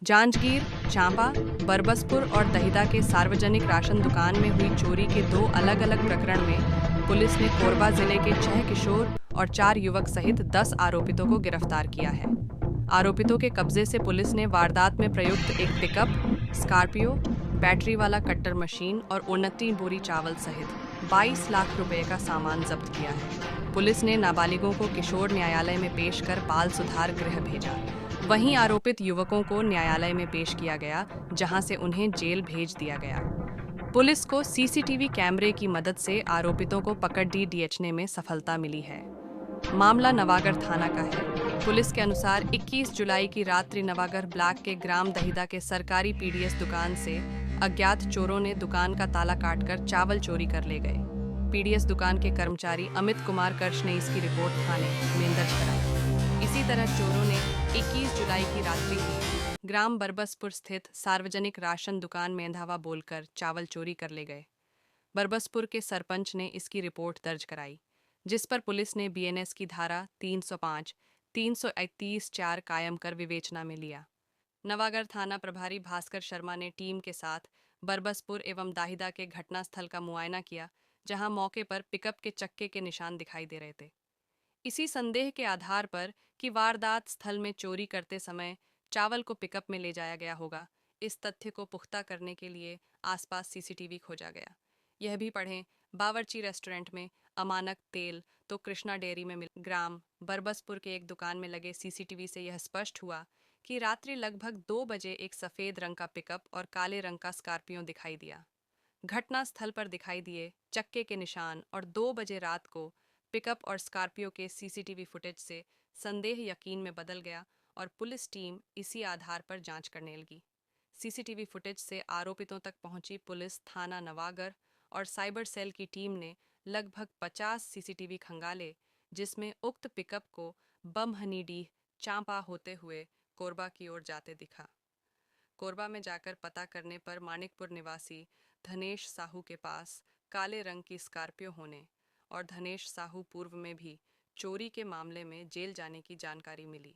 जांजगीर, चांपा, बरबसपुर और दहिदा के सार्वजनिक राशन दुकान में हुई चोरी के दो अलग-अलग प्रकरण में पुलिस ने कोरबा जिले के 6 किशोर और 4 युवक सहित 10 आरोपितों को गिरफ्तार किया है। आरोपितों के कब्जे से पुलिस ने वारदात में प्रयुक्त एक पिकअप, स्कॉर्पियो, बैटरी वाला कट्टर मशीन और 29 बोरी चावल सहित 22 लाख रुपए का सामान जब्त किया है। पुलिस ने नाबालिगों को किशोर न्यायालय में पेश कर बाल सुधार गृह भेजा। वहीं आरोपित युवकों को न्यायालय में पेश किया गया, जहां से उन्हें जेल भेज दिया गया। पुलिस को सीसीटीवी कैमरे की मदद से आरोपितों को पकड़ डीएचने में सफलता मिली है। मामला नवागढ़ थाना का है। पुलिस के अनुसार 21 जुलाई की रात्रि नवागढ़ ब्लॉक के ग्राम दहिदा के सरकारी पीडीएस दुकान से अज्ञात चोरों ने दुकान का ताला काटकर चावल चोरी कर ले गए। पीडीएस दुकान के कर्मचारी अमित कुमार कर्श ने इसकी रिपोर्ट थाने में दर्ज कराई। इसी तरह चोरों ने 21 जुलाई की रात्रि ही ग्राम बरबसपुर स्थित सार्वजनिक राशन दुकान में धावा बोलकर चावल चोरी कर ले गए। बरबसपुर के सरपंच ने इसकी रिपोर्ट दर्ज कराई, जिस पर पुलिस ने बीएनएस की धारा 305, 331(4) कायम कर विवेचना में लिया। नवागढ़ थाना प्रभारी भास्कर शर्मा ने टीम के साथ बरबसपुर एवं दाहिदा के घटनास्थल का मुआयना किया, जहां मौके पर पिकअप के चक्के के निशान दिखाई दे रहे थे। इसी संदेह के आधार पर कि वारदात स्थल में चोरी करते समय चावल को पिकअप में ले जाया गया होगा, इस तथ्य को पुख्ता करने के लिए आसपास सीसीटीवी खोजा गया। यह भी पढ़ें, बावर्ची रेस्टोरेंट में अमानक तेल तो कृष्णा डेयरी में मिल। ग्राम बरबसपुर के एक दुकान में लगे सीसीटीवी से यह स्पष्ट हुआ कि रात्रि लगभग 2 बजे एक सफेद रंग का पिकअप और काले रंग का स्कॉर्पियो दिखाई दिया। घटना स्थल पर दिखाई दिए चक्के के निशान और 2 बजे रात को पिकअप और स्कॉर्पियो के सीसीटीवी फुटेज से संदेह यकीन में बदल गया और पुलिस टीम इसी आधार पर जांच करने लगी। सीसीटीवी फुटेज से आरोपितों तक पहुंची पुलिस थाना नवागढ़ और साइबर सेल की टीम ने लगभग 50 सीसीटीवी खंगाले, जिसमें उक्त पिकअप को बमहनीडीह चांपा होते हुए कोरबा की ओर जाते दिखा। कोरबा में जाकर पता करने पर मानिकपुर निवासी धनेश साहू के पास काले रंग की स्कॉर्पियो होने और धनेश साहू पूर्व में भी चोरी के मामले में जेल जाने की जानकारी मिली।